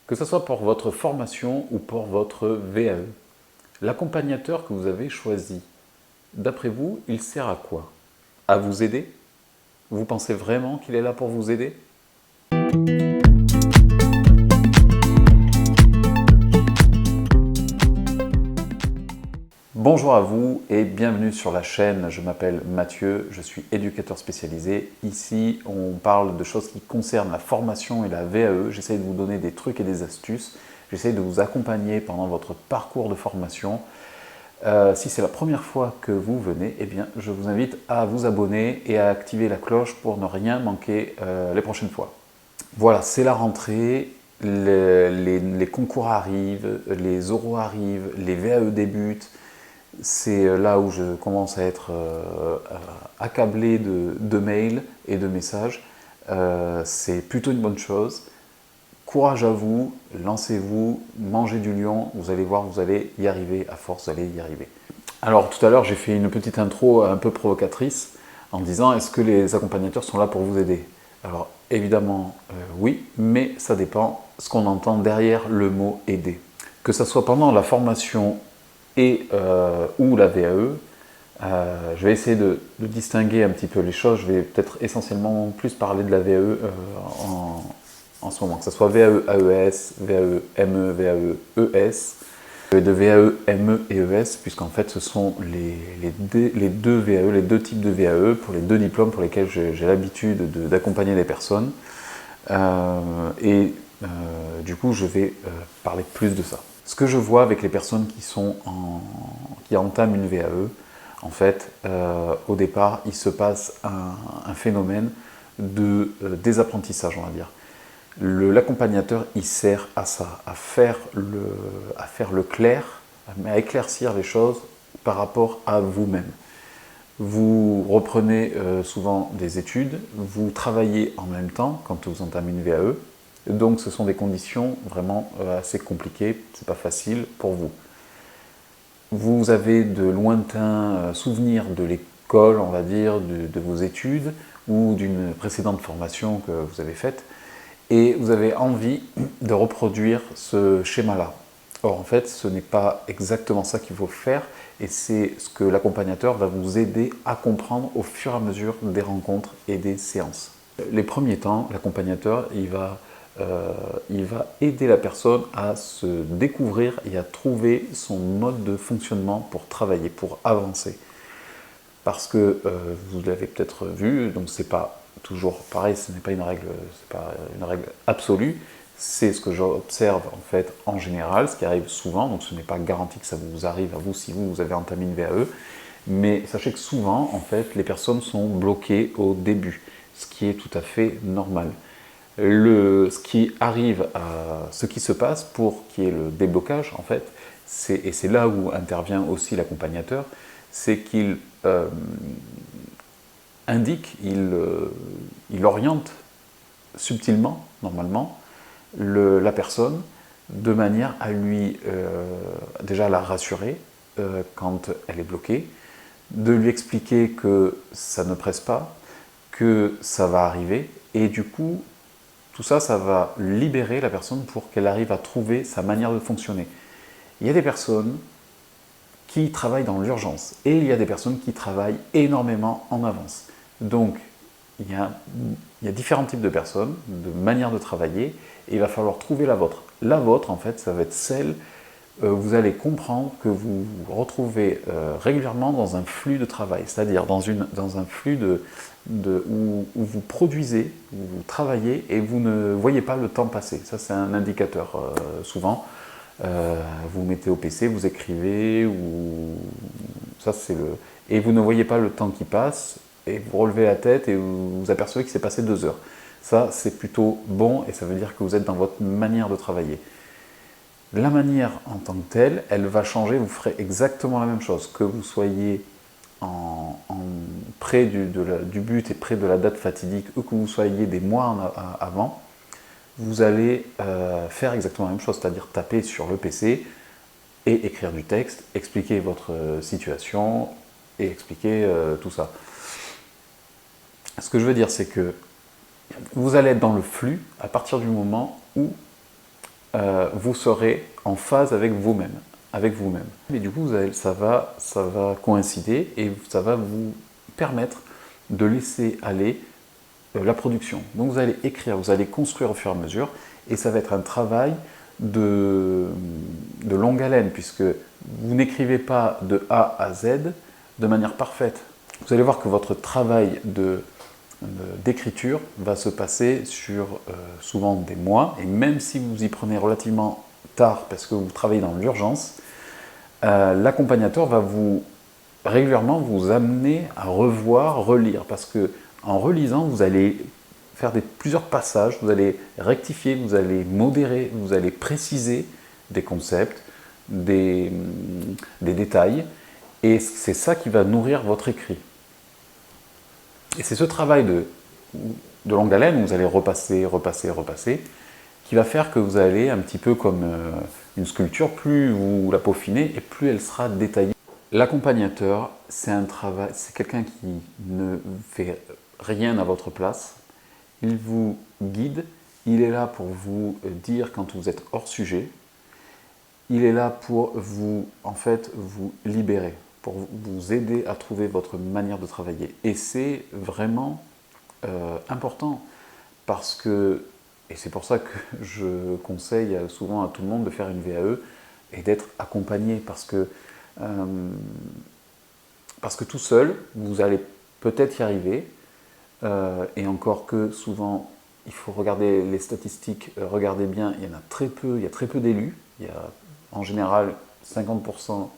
Que ce soit pour votre formation ou pour votre VAE. L'accompagnateur que vous avez choisi, d'après vous, il sert à quoi? À vous aider? Vous pensez vraiment qu'il est là pour vous aider? Bonjour à vous et bienvenue sur la chaîne. Je m'appelle Mathieu, je suis éducateur spécialisé. Ici, on parle de choses qui concernent la formation et la VAE. J'essaie de vous donner des trucs et des astuces. J'essaie de vous accompagner pendant votre parcours de formation. Si c'est la première fois que vous venez, eh bien, je vous invite à vous abonner et à activer la cloche pour ne rien manquer les prochaines fois. Voilà, c'est la rentrée, les concours arrivent, les oraux arrivent, les VAE débutent. C'est là où je commence à être accablé de mails et de messages. C'est plutôt une bonne chose. Courage à vous, lancez-vous, mangez du lion, vous allez voir, vous allez y arriver, à force, vous allez y arriver. Alors tout à l'heure, j'ai fait une petite intro un peu provocatrice en disant est-ce que les accompagnateurs sont là pour vous aider? Alors évidemment oui, mais ça dépend ce qu'on entend derrière le mot aider. Que ce soit pendant la formation et ou la VAE, je vais essayer de distinguer un petit peu les choses. Je vais peut-être essentiellement plus parler de la VAE en ce moment, que ce soit VAE AES, VAE ME, VAE ES, de VAE ME et ES, puisqu'en fait ce sont les deux VAE, les deux types de VAE pour les deux diplômes pour lesquels j'ai l'habitude d'accompagner des personnes. Du coup, je vais parler plus de ça. Ce que je vois avec les personnes qui entament une VAE, en fait, au départ, il se passe un phénomène de désapprentissage, on va dire. L'accompagnateur, il sert à ça, à faire le clair, à éclaircir les choses par rapport à vous-même. Vous reprenez souvent des études, vous travaillez en même temps quand vous entamez une VAE, donc ce sont des conditions vraiment assez compliquées, c'est pas facile pour vous. Vous avez de lointains souvenirs de l'école, on va dire, de vos études ou d'une précédente formation que vous avez faite, et vous avez envie de reproduire ce schéma-là. Or, en fait, ce n'est pas exactement ça qu'il faut faire, et c'est ce que l'accompagnateur va vous aider à comprendre au fur et à mesure des rencontres et des séances. Les premiers temps, l'accompagnateur, il va aider la personne à se découvrir et à trouver son mode de fonctionnement pour travailler, pour avancer. Parce que vous l'avez peut-être vu, donc c'est pas toujours pareil, ce n'est pas une règle absolue, c'est ce que j'observe en fait en général, ce qui arrive souvent, donc ce n'est pas garanti que ça vous arrive à vous si vous avez entamé une VAE, mais sachez que souvent en fait les personnes sont bloquées au début, ce qui est tout à fait normal. Ce qui se passe pour qu'il y ait le déblocage en fait, et c'est là où intervient aussi l'accompagnateur, c'est qu'il indique, il oriente subtilement, normalement, la personne de manière à lui, déjà la rassurer quand elle est bloquée, de lui expliquer que ça ne presse pas, que ça va arriver, et du coup, tout ça, ça va libérer la personne pour qu'elle arrive à trouver sa manière de fonctionner. Il y a des personnes qui travaillent dans l'urgence et il y a des personnes qui travaillent énormément en avance. Donc, il y a différents types de personnes, de manières de travailler, et il va falloir trouver la vôtre. La vôtre, en fait, ça va être celle vous allez comprendre que vous vous retrouvez régulièrement dans un flux de travail, c'est-à-dire dans un flux où vous produisez, où vous travaillez et vous ne voyez pas le temps passer. Ça, c'est un indicateur souvent. Vous mettez au PC, vous écrivez, et vous ne voyez pas le temps qui passe, et vous relevez la tête et vous vous apercevez qu'il s'est passé 2 heures. Ça, c'est plutôt bon et ça veut dire que vous êtes dans votre manière de travailler. La manière en tant que telle, elle va changer, vous ferez exactement la même chose, que vous soyez près du but et près de la date fatidique, ou que vous soyez des mois avant, vous allez faire exactement la même chose, c'est-à-dire taper sur le PC et écrire du texte, expliquer votre situation et expliquer tout ça. Ce que je veux dire, c'est que vous allez être dans le flux à partir du moment où vous serez en phase avec vous-même. Et du coup, ça va coïncider et ça va vous permettre de laisser aller la production. Donc vous allez écrire, vous allez construire au fur et à mesure, et ça va être un travail de longue haleine, puisque vous n'écrivez pas de A à Z de manière parfaite. Vous allez voir que votre travail d'écriture va se passer sur souvent des mois, et même si vous y prenez relativement tard parce que vous travaillez dans l'urgence, l'accompagnateur va régulièrement vous amener à revoir, relire, parce que en relisant, vous allez faire plusieurs passages, vous allez rectifier, vous allez modérer, vous allez préciser des concepts, des détails, et c'est ça qui va nourrir votre écrit. Et c'est ce travail de longue haleine où vous allez repasser, qui va faire que vous allez, un petit peu comme une sculpture, plus vous la peaufinez et plus elle sera détaillée. L'accompagnateur, c'est quelqu'un qui ne fait rien à votre place. Il vous guide, il est là pour vous dire quand vous êtes hors sujet. Il est là pour vous libérer, pour vous aider à trouver votre manière de travailler. Et c'est vraiment important parce que, et c'est pour ça que je conseille souvent à tout le monde de faire une VAE et d'être accompagné parce que tout seul, vous allez peut-être y arriver, et encore que souvent, il faut regarder les statistiques, regardez bien, il y en a très peu, il y a très peu d'élus, il y a en général 50%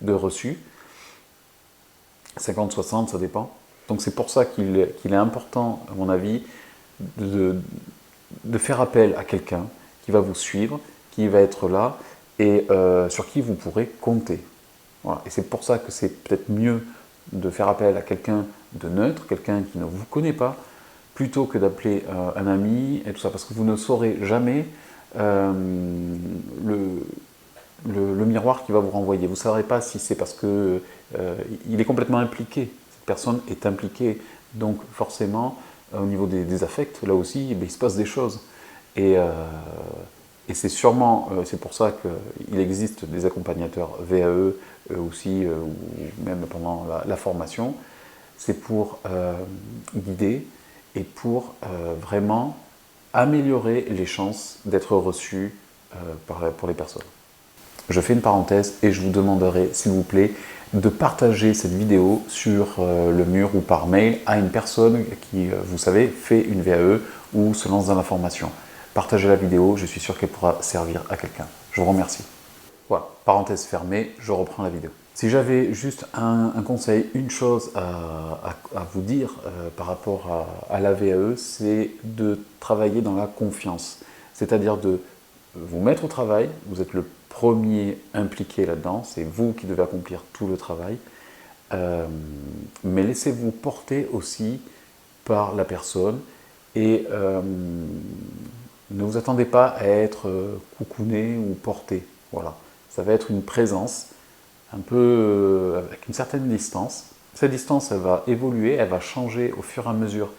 de reçus, 50-60, ça dépend. Donc c'est pour ça qu'il est important, à mon avis, de faire appel à quelqu'un qui va vous suivre, qui va être là et sur qui vous pourrez compter. Voilà. Et c'est pour ça que c'est peut-être mieux de faire appel à quelqu'un de neutre, quelqu'un qui ne vous connaît pas, plutôt que d'appeler un ami et tout ça, parce que vous ne saurez jamais le miroir qui va vous renvoyer. Vous ne saurez pas si c'est parce que il est complètement impliqué, cette personne est impliquée, donc forcément, au niveau des affects, là aussi, il se passe des choses. Et c'est sûrement, c'est pour ça qu'il existe des accompagnateurs VAE aussi, ou même pendant la formation, c'est pour guider et pour vraiment améliorer les chances d'être reçu pour les personnes. Je fais une parenthèse et je vous demanderai, s'il vous plaît, de partager cette vidéo sur le mur ou par mail à une personne qui, vous savez, fait une VAE ou se lance dans la formation. Partagez la vidéo, je suis sûr qu'elle pourra servir à quelqu'un. Je vous remercie. Voilà, parenthèse fermée, je reprends la vidéo. Si j'avais juste un conseil, une chose à vous dire par rapport à la VAE, c'est de travailler dans la confiance. C'est-à-dire de vous mettre au travail, vous êtes le premier impliqué là-dedans, c'est vous qui devez accomplir tout le travail, mais laissez-vous porter aussi par la personne et ne vous attendez pas à être coucouné ou porté. Voilà. Ça va être une présence un peu avec une certaine distance. Cette distance, elle va évoluer, elle va changer au fur et à mesure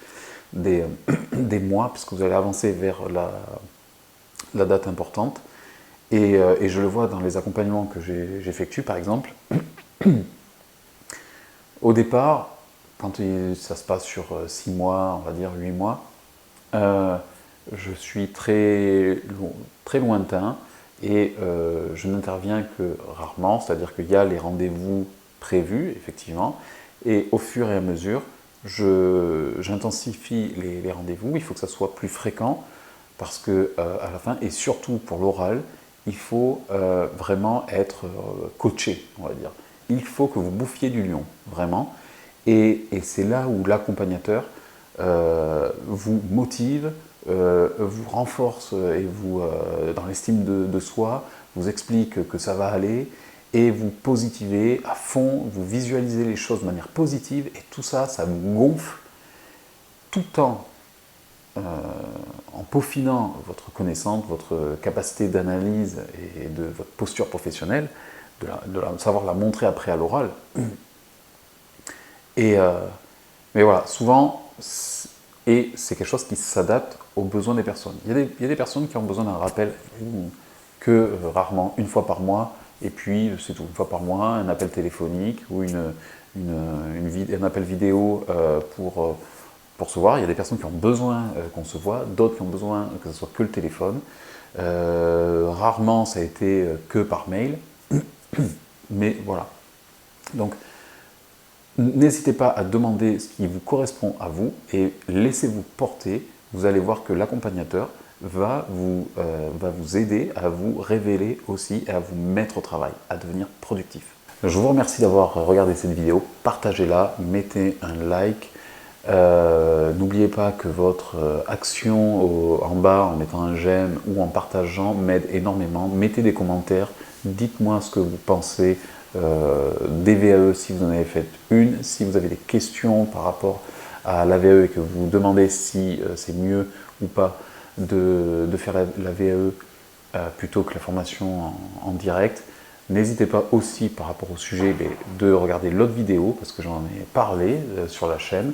des mois, puisque vous allez avancer vers la date importante. Et je le vois dans les accompagnements que j'effectue, par exemple. Au départ, quand ça se passe sur 6 mois, on va dire 8 mois, je suis très lointain et je n'interviens que rarement, c'est-à-dire qu'il y a les rendez-vous prévus, effectivement, et au fur et à mesure, j'intensifie les rendez-vous, il faut que ça soit plus fréquent, parce que à la fin, et surtout pour l'oral, il faut vraiment être coaché, on va dire. Il faut que vous bouffiez du lion, vraiment, et c'est là où l'accompagnateur vous motive, vous renforce et vous, dans l'estime de soi, vous explique que ça va aller et vous positivez à fond, vous visualisez les choses de manière positive et tout ça, ça vous gonfle tout en peaufinant votre connaissance, votre capacité d'analyse et de votre posture professionnelle, de savoir la montrer après à l'oral. Mais voilà, souvent, Et c'est quelque chose qui s'adapte aux besoins des personnes. Il y a des personnes qui ont besoin d'un rappel que rarement, une fois par mois, et puis c'est tout, une fois par mois, un appel téléphonique ou un appel vidéo pour se voir. Il y a des personnes qui ont besoin qu'on se voit, d'autres qui ont besoin que ce soit que le téléphone. Rarement ça a été que par mail, mais voilà. Donc n'hésitez pas à demander ce qui vous correspond à vous et laissez-vous porter. Vous allez voir que l'accompagnateur va vous aider à vous révéler aussi et à vous mettre au travail, à devenir productif. Je vous remercie d'avoir regardé cette vidéo. Partagez-la, mettez un like. N'oubliez pas que votre action en bas en mettant un j'aime ou en partageant m'aide énormément. Mettez des commentaires, dites-moi ce que vous pensez des VAE si vous en avez fait une, si vous avez des questions par rapport à la VAE et que vous vous demandez si c'est mieux ou pas de faire la VAE plutôt que la formation en direct. N'hésitez pas aussi par rapport au sujet de regarder l'autre vidéo parce que j'en ai parlé sur la chaîne.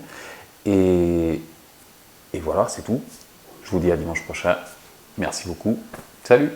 Et voilà, c'est tout. Je vous dis à dimanche prochain. Merci beaucoup. Salut!